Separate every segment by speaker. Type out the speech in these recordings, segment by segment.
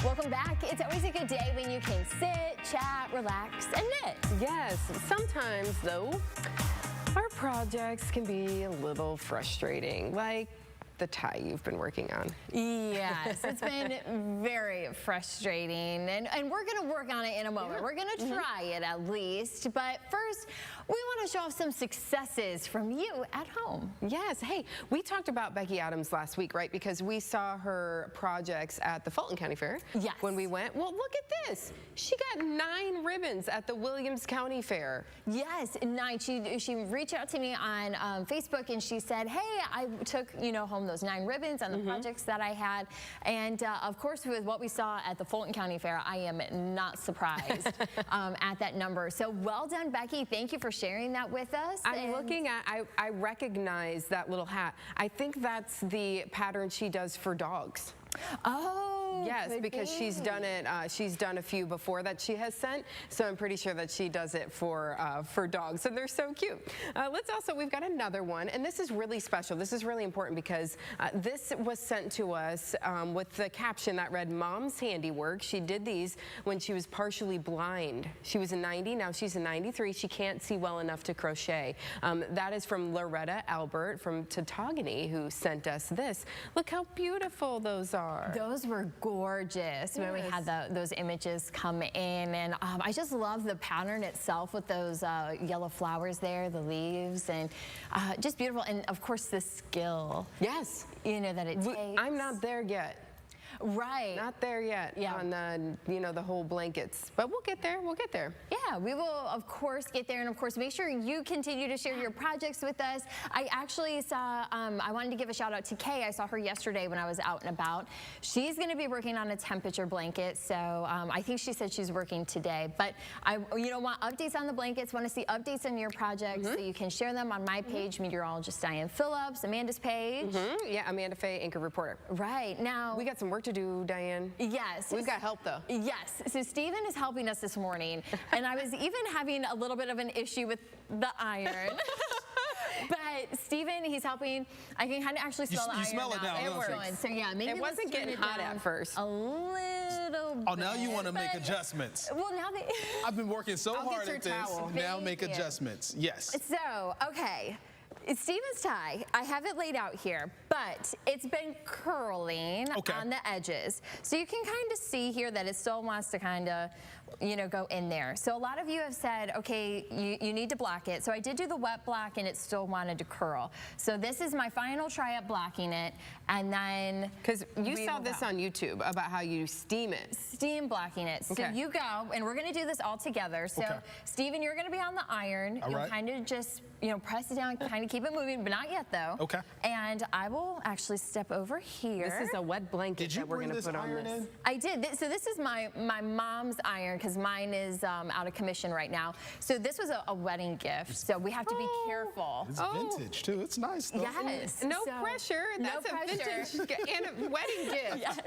Speaker 1: Welcome back. It's always a good day when you can sit, chat, relax, and knit.
Speaker 2: Yes, sometimes though, our projects can be a little frustrating, like the tie you've been working on.
Speaker 1: Yes, it's been very frustrating, and we're going to work on it in a moment. We're going to try it at least, but first, we want to show off some successes from you at home.
Speaker 2: Yes, hey, we talked about Becky Adams last week, right? Because we saw her projects at the Fulton County Fair.
Speaker 1: Yes.
Speaker 2: When we went. Well, look at this. She got 9 ribbons at the Williams County Fair.
Speaker 1: Yes, 9. She reached out to me on Facebook and she said, hey, I took, home those 9 ribbons on the projects that I had. And of course, with what we saw at the Fulton County Fair, I am not surprised at that number. So well done, Becky. Thank you for sharing that with us.
Speaker 2: I'm looking at, I recognize that little hat. I think that's the pattern she does for dogs.
Speaker 1: Oh,
Speaker 2: yes, because she's done it. She's done a few before that she has sent, so I'm pretty sure that she does it for dogs, and they're so cute. We've got another one, and this is really special. This is really important because this was sent to us with the caption that read, "Mom's handiwork." She did these when she was partially blind. She was a 90, now she's a 93. She can't see well enough to crochet. That is from Loretta Albert from Tautogany, who sent us this. Look how beautiful those are.
Speaker 1: Those were gorgeous when we had those images come in, and I just love the pattern itself with those yellow flowers there, the leaves, and just beautiful. And of course, the skill.
Speaker 2: Yes.
Speaker 1: That it takes.
Speaker 2: I'm not there yet.
Speaker 1: Right.
Speaker 2: Not there yet on the, the whole blankets, but we'll get there. We'll get there.
Speaker 1: Yeah, we will of course get there, and of course make sure you continue to share your projects with us. I actually saw, I wanted to give a shout out to Kay. I saw her yesterday when I was out and about. She's going to be working on a temperature blanket, so I think she said she's working today. But I, want updates on the blankets, want to see updates on your projects, so you can share them on my page, meteorologist Diane Phillips, Amanda's page.
Speaker 2: Yeah, Amanda Faye, anchor reporter.
Speaker 1: Right now,
Speaker 2: we got some work to do, Diane.
Speaker 1: Yes.
Speaker 2: We've got help, though.
Speaker 1: Yes. So Stephen is helping us this morning, and I was even having a little bit of an issue with the iron. But Stephen, he's helping. I can kind of actually smell the iron.
Speaker 3: You smell it now.
Speaker 1: It works. So yeah, maybe
Speaker 2: it wasn't getting hot at first.
Speaker 1: A little bit.
Speaker 3: Oh, now you want to make adjustments.
Speaker 1: Well, now that
Speaker 3: I've been working so hard at this.
Speaker 2: Towel.
Speaker 3: Now make adjustments. Yes.
Speaker 1: So, okay. It's Stephen's tie. I have it laid out here, but it's been curling on the edges. So you can kind of see here that it still wants to kind of, go in there. So a lot of you have said, okay, you need to block it. So I did do the wet block and it still wanted to curl. So this is my final try at blocking it, and then
Speaker 2: because you saw this on YouTube about how you steam it.
Speaker 1: Steam blocking it. So you go, and we're going to do this all together. So Stephen, you're going to be on the iron. You'll kind of just, press it down, kind of keep it moving, but not yet though. Okay. And I will actually step over here.
Speaker 2: This is a wet blanket that we're going to put on this.
Speaker 1: I did. So this is my mom's iron, because mine is out of commission right now. So this was a wedding gift, so we have to be careful.
Speaker 3: It's vintage too. It's nice though.
Speaker 1: Yes.
Speaker 2: No pressure. That's a vintage and a wedding gift.
Speaker 1: Yes.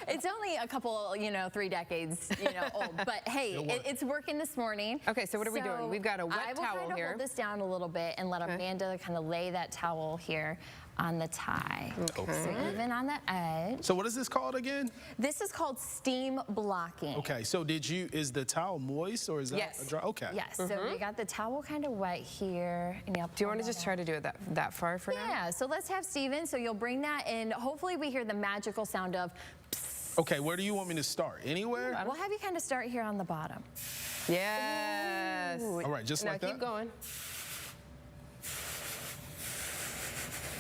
Speaker 1: It's only a couple, 3 decades, old. But hey, it's working this morning.
Speaker 2: Okay, so what are we doing? We've got a wet towel here.
Speaker 1: I will kind of hold this down a little bit and let Amanda kind of lay that towel here on the tie. Okay. So even on the edge.
Speaker 3: So what is this called again?
Speaker 1: This is called steam blocking.
Speaker 3: Okay, so is the towel moist or is that dry? Okay.
Speaker 1: Yes, so we got the towel kind of wet here. And do
Speaker 2: you want to just try to do it that far for now?
Speaker 1: Yeah, so let's have Stephen, so you'll bring that in. Hopefully we hear the magical sound of psst.
Speaker 3: Okay, where do you want me to start? Anywhere?
Speaker 1: We'll have you kind of start here on the bottom.
Speaker 2: Yes.
Speaker 3: Ooh. All right, just like that?
Speaker 2: Now keep going.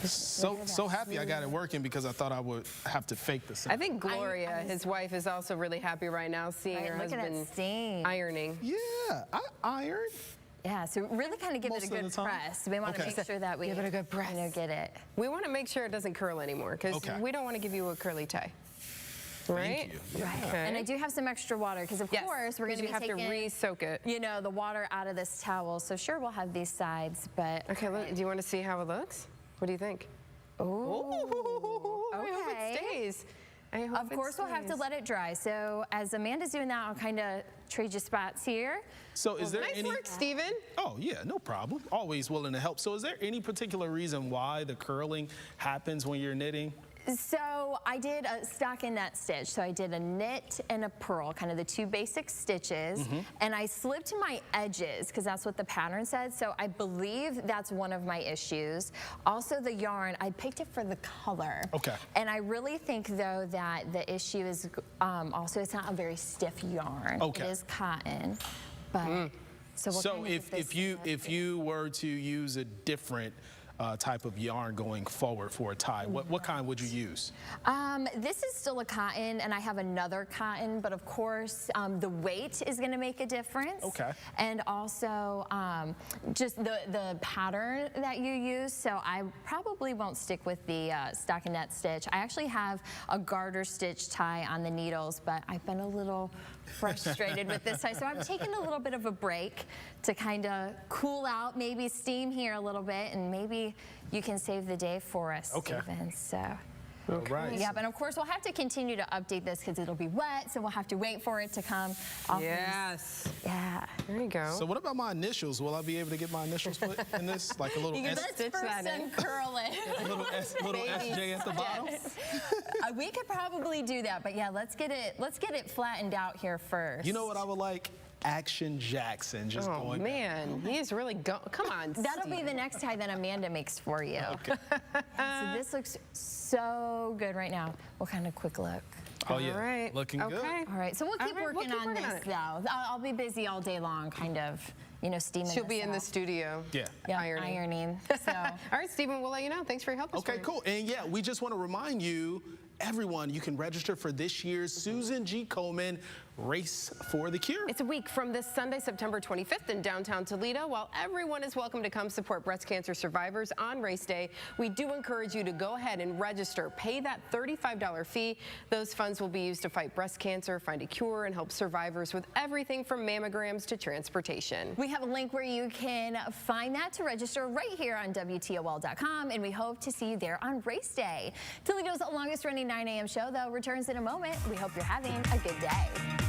Speaker 3: So happy I got it working because I thought I would have to fake the sound.
Speaker 2: I think Gloria, his wife, is also really happy right now seeing her husband ironing.
Speaker 3: Yeah, I iron.
Speaker 1: Yeah, so really kind of give it a good press. We want to make sure that we
Speaker 2: give it a good press.
Speaker 1: Get it.
Speaker 2: We want to make sure it doesn't curl anymore because we don't want to give you a curly tie.
Speaker 3: Right?
Speaker 1: Thank you. Right. Okay. And I do have some extra water because, of course, we're going to be taking,
Speaker 2: have to re-soak it.
Speaker 1: The water out of this towel. So sure, we'll have these sides, but
Speaker 2: okay. Look, do you want to see how it looks? What do you think?
Speaker 1: Oh,
Speaker 2: I hope it stays.
Speaker 1: Of course, we'll have to let it dry. So as Amanda's doing that, I'll kind of trade you spots here.
Speaker 3: So is there
Speaker 2: nice work, Stephen.
Speaker 3: Oh, yeah, no problem. Always willing to help. So is there any particular reason why the curling happens when you're knitting?
Speaker 1: So I did a stockinette stitch. So I did a knit and a purl, kind of the two basic stitches, and I slipped my edges because that's what the pattern said. So I believe that's one of my issues. Also the yarn, I picked it for the color.
Speaker 3: Okay.
Speaker 1: And I really think though that the issue is also it's not a very stiff yarn.
Speaker 3: Okay.
Speaker 1: It is cotton, but so we'll
Speaker 3: So
Speaker 1: kind of get this
Speaker 3: if you were to use a different type of yarn going forward for a tie, what kind would you use?
Speaker 1: This is still a cotton, and I have another cotton, but of course, the weight is going to make a difference.
Speaker 3: Okay.
Speaker 1: And also, just the pattern that you use. So I probably won't stick with the stockinette stitch. I actually have a garter stitch tie on the needles, but I've been a little frustrated with this tie. So I'm taking a little bit of a break to kind of cool out, maybe steam here a little bit, and maybe you can save the day for us,
Speaker 3: Okay.
Speaker 1: Steven. So.
Speaker 3: All right.
Speaker 1: Yeah, but of course we'll have to continue to update this because it'll be wet, so we'll have to wait for it to come off.
Speaker 2: Yes.
Speaker 1: Yeah.
Speaker 2: There you go.
Speaker 3: So what about my initials? Will I be able to get my initials put in this? Like a little
Speaker 1: Let's
Speaker 2: stitch
Speaker 1: first
Speaker 2: that in.
Speaker 1: uncurl it.
Speaker 3: little SJ at the bottom?
Speaker 1: We could probably do that, but yeah, let's get it flattened out here first.
Speaker 3: You know what I would like? Action Jackson just
Speaker 2: Oh
Speaker 3: going.
Speaker 2: man, he's really come on.
Speaker 1: That'll be the next tie that Amanda makes for you.
Speaker 3: Okay.
Speaker 1: So this looks so good right now. We'll kind of quick look.
Speaker 3: Oh yeah,
Speaker 2: All right.
Speaker 3: looking good.
Speaker 2: Okay.
Speaker 1: All right, so we'll keep
Speaker 2: All right, we'll
Speaker 1: working
Speaker 2: keep
Speaker 1: on
Speaker 2: working on
Speaker 1: this
Speaker 2: it.
Speaker 1: though. I'll be busy all day long, kind of, steaming.
Speaker 2: She'll be
Speaker 1: this
Speaker 2: in the
Speaker 1: out.
Speaker 2: studio.
Speaker 3: Yeah.
Speaker 1: Yeah,
Speaker 2: ironing.
Speaker 1: ironing. So.
Speaker 2: All right, Stephen, we'll let you know. Thanks for your help. this
Speaker 3: Okay,
Speaker 2: morning.
Speaker 3: cool. And yeah, we just want to remind you, everyone, you can register for this year's Susan G. Komen Race for the Cure.
Speaker 2: It's a week from this Sunday, September 25th in downtown Toledo. While everyone is welcome to come support breast cancer survivors on race day, we do encourage you to go ahead and register. Pay that $35 fee. Those funds will be used to fight breast cancer, find a cure, and help survivors with everything from mammograms to transportation.
Speaker 1: We have a link where you can find that to register right here on WTOL.com, and we hope to see you there on race day. Toledo's longest running 9 a.m. show, though, returns in a moment. We hope you're having a good day.